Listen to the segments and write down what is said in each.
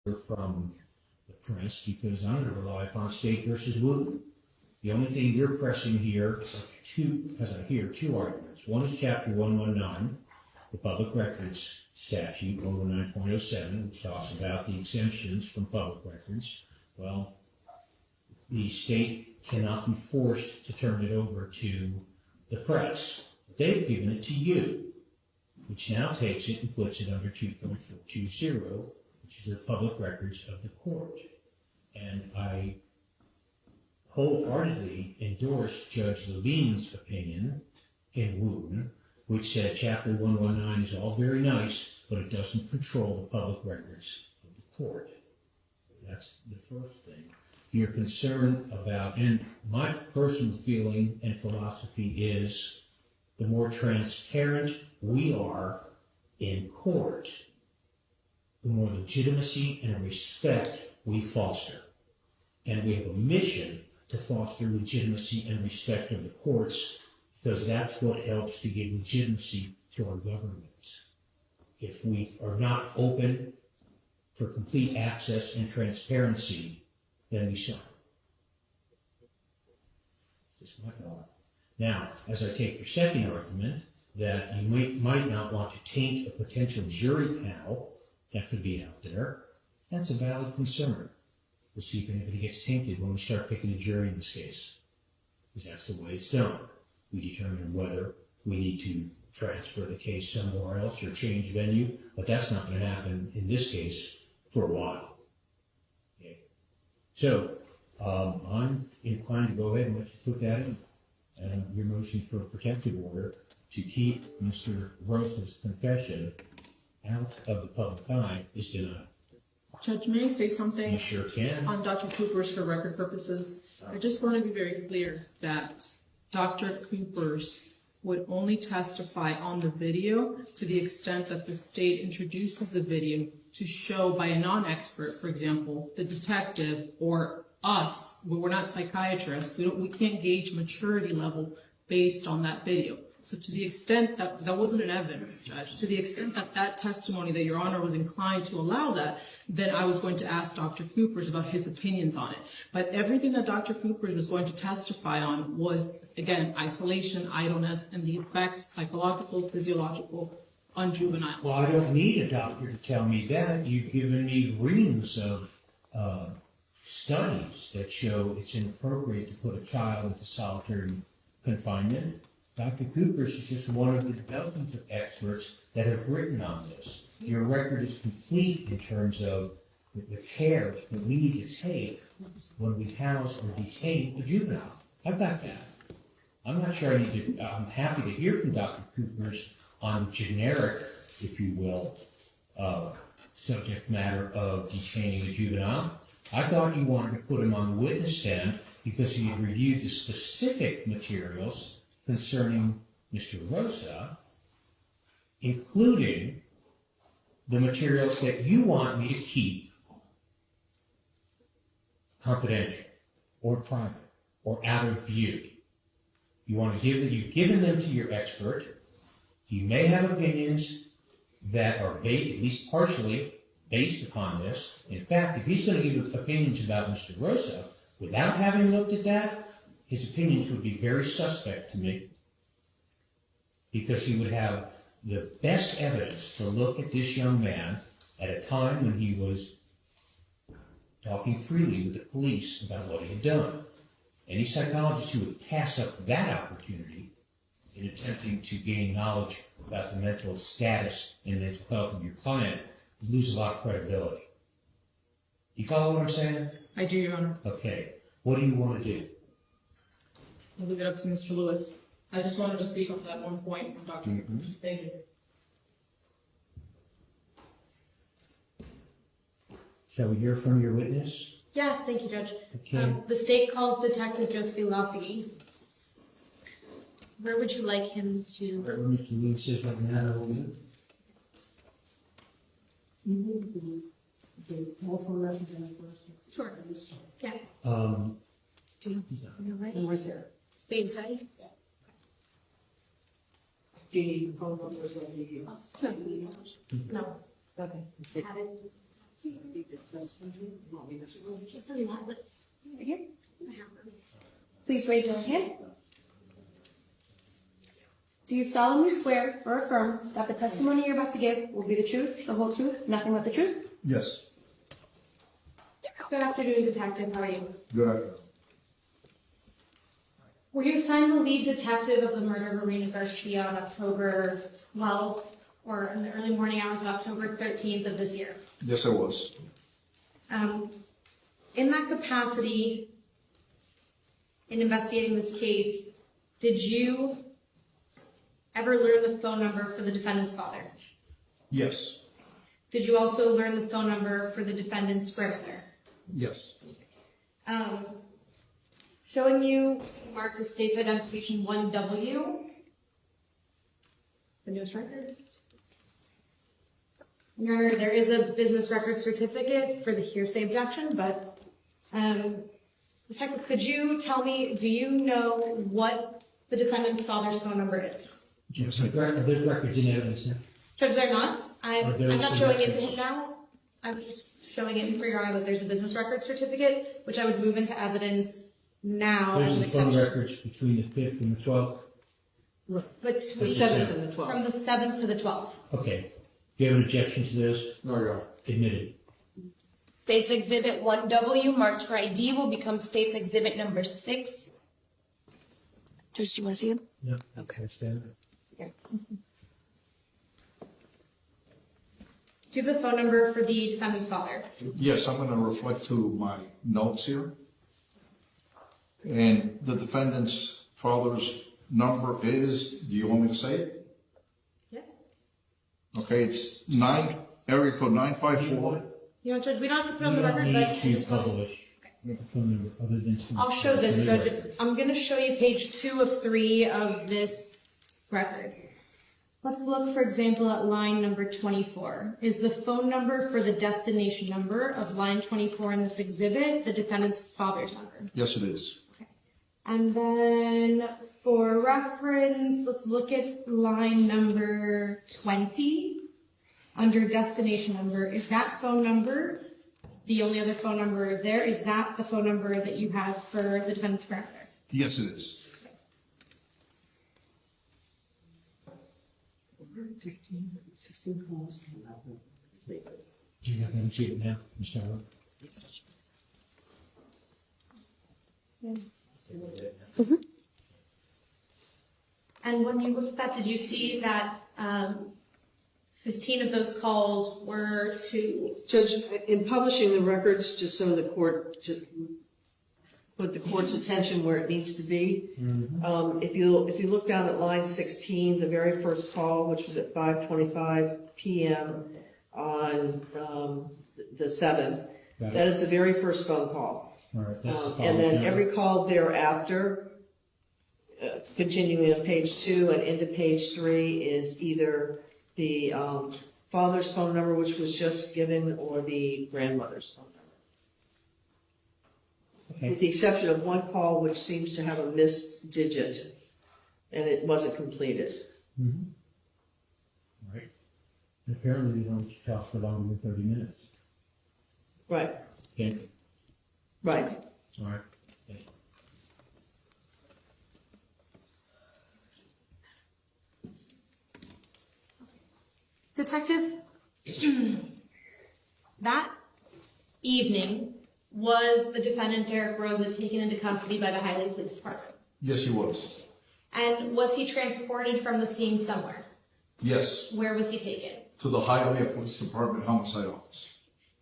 from the press because I'm going to rely upon State versus Wood. The only thing you're pressing here are two arguments. One is Chapter 119, the Public Records Statute, 119.07, which talks about the exemptions from public records. Well, the state cannot be forced to turn it over to the press. They've given it to you, which now takes it and puts it under 2.420, which is the public records of the court. And I wholeheartedly endorse Judge Levine's opinion in Wooten, which said Chapter 119 is all very nice, but it doesn't control the public records of the court. That's the first thing. You're concerned about, and my personal feeling and philosophy is the more transparent we are in court, the more legitimacy and respect we foster. And we have a mission to foster legitimacy and respect of the courts because that's what helps to give legitimacy to our government. If we are not open for complete access and transparency, then we suffer. Just my thought. Now, as I take your second argument, that you might not want to taint a potential jury panel that could be out there, that's a valid concern. We'll see if anybody gets tainted when we start picking a jury in this case, because that's the way it's done. We determine whether we need to transfer the case somewhere else or change venue, but that's not going to happen in this case for a while. Okay. So I'm inclined to go ahead and let you put that in. Your motion for a protective order to keep Mr. Rosa's confession out of the public eye is denied. Judge, may I say something? You sure can. On Dr. Cooper's for record purposes. I just want to be very clear that Dr. Cooper's would only testify on the video to the extent that the state introduces the video to show by a non-expert, for example, the detective or us. We're not psychiatrists. We can't gauge maturity level based on that video. So to the extent that that wasn't an evidence, Judge, to the extent that that testimony that Your Honor was inclined to allow that, then I was going to ask Dr. Cooper's about his opinions on it. But everything that Dr. Cooper's was going to testify on was, again, isolation, idleness, and the effects, psychological, physiological, on juveniles. Well, I don't need a doctor to tell me that. You've given me reams of studies that show it's inappropriate to put a child into solitary confinement. Dr. Cooper's is just one of the dozens of experts that have written on this. Your record is complete in terms of the care that we need to take when we house or detain a juvenile. I've got that. I'm not sure I need to, I'm happy to hear from Dr. Cooper's on generic, if you will, subject matter of detaining a juvenile. I thought you wanted to put him on the witness stand because he had reviewed the specific materials concerning Mr. Rosa, including the materials that you want me to keep confidential or private or out of view. You want to you've given them to your expert. He may have opinions that are at least partially based upon this. In fact, if he's going to give opinions about Mr. Rosa without having looked at that, his opinions would be very suspect to me because he would have the best evidence to look at this young man at a time when he was talking freely with the police about what he had done. Any psychologist who would pass up that opportunity in attempting to gain knowledge about the mental status and mental health of your client would lose a lot of credibility. You follow what I'm saying? I do, Your Honor. Okay. What do you want to do? I'll leave it up to Mr. Lewis. I just wanted to speak on that one point from Dr. Cooper. Thank you. Shall we hear from your witness? Yes, thank you, Judge. Okay. The state calls Detective Joseph Elosegui. Where would you like him to? Wherever Mr. Lewis is right now. Sure. Yeah. Do you? You're ready? Right there. Spade's ready? Do you need phone numbers or do you? No. Okay. Have it. Just a lot, but Right here. I have them. Please raise your hand. Do you solemnly swear or affirm that the testimony you're about to give will be the truth, the whole truth, nothing but the truth? Yes. Good afternoon, Detective. How are you? Good afternoon. Were you assigned the lead detective of the murder of Marina Garcia on October 12th or in the early morning hours of October 13th of this year? Yes, I was. In that capacity, in investigating this case, did you ever learn the phone number for the defendant's father? Yes. Did you also learn the phone number for the defendant's grandmother? Yes. Showing you marked as state's identification 1W. The news records. Your Honor, there is a business record certificate for the hearsay objection, but Detective, could you tell me, do you know what the defendant's father's phone number is? Yes, I do. Are those records in evidence now? Judge, they're not. I'm those not the showing it records? to him now. I'm just showing it for Your Honor that there's a business record certificate, which I would move into evidence now Those as are an the phone exception. records between the 5th and the 12th? But The 7th and the 12th. from the 7th to the 12th. Okay. Do you have an objection to those? No, Your Honor. Admitted. State's Exhibit 1W marked for ID will become State's Exhibit number 6. Judge, do you want to see him? No. Okay. Stand. Do you have the phone number for the defendant's father? Yes, I'm going to reflect to my notes here. And the defendant's father's number is, do you want me to say it? Yes. Okay, it's area code 954. You know, Judge, we don't have to put You on the don't record, need but I to just want- publish a phone number other than to. I'll show this, to the Judge. record. I'm gonna show you page 2 of 3 of this record. Let's look, for example, at line number 24. Is the phone number for the destination number of line 24 in this exhibit the defendant's father's number? Yes, it is. And then for reference, let's look at line number 20 under destination number. Is that phone number the only other phone number there? Is that the phone number that you have for the defendant's grandmother? Yes, it is. You're not going to see it now, Mr. Allen? And when you looked at that, did you see that 15 of those calls were to? Judge, in publishing the records, just so the court, to put the court's attention where it needs to be, if you look down at line 16, the very first call, which was at 5:25 p.m. on the 7th, Got it. that is the very first phone call. All right, that's the And follow-up then now. every call thereafter, continuing on page 2 and into page 3, is either the father's phone number, which was just given, or the grandmother's phone number. Okay. With the exception of one call which seems to have a missed digit, and it wasn't completed. Mhm. All right. And apparently they don't talk for longer than 30 minutes. Right, Okay. right. All right. Okay. Detective, that evening, was the defendant Derek Rosa taken into custody by the Highland Police Department? Yes, he was. And was he transported from the scene somewhere? Yes, Where was he taken? to the Hialeah Police Department Homicide Office.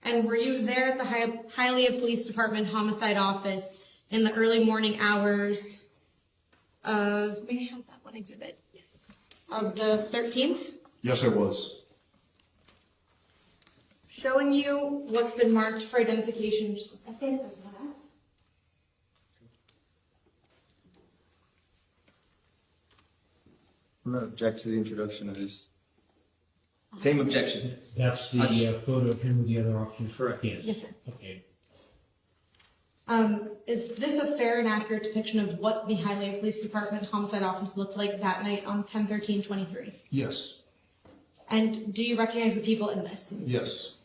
And were you there at the Hialeah Police Department Homicide Office in the early morning hours of, may I have that one exhibit? Of the 13th? Yes, I was. Showing you what's been marked for identification. Just a second, that's what I asked. I'm going to object to the introduction of this. Same objection. That's the photo of him with the other officers? Correct. Yes. Yes, sir. Okay. Is this a fair and accurate depiction of what the Hialeah Police Department Homicide Office looked like that night on 10/13/23? Yes, And do you recognize the people in this? yes,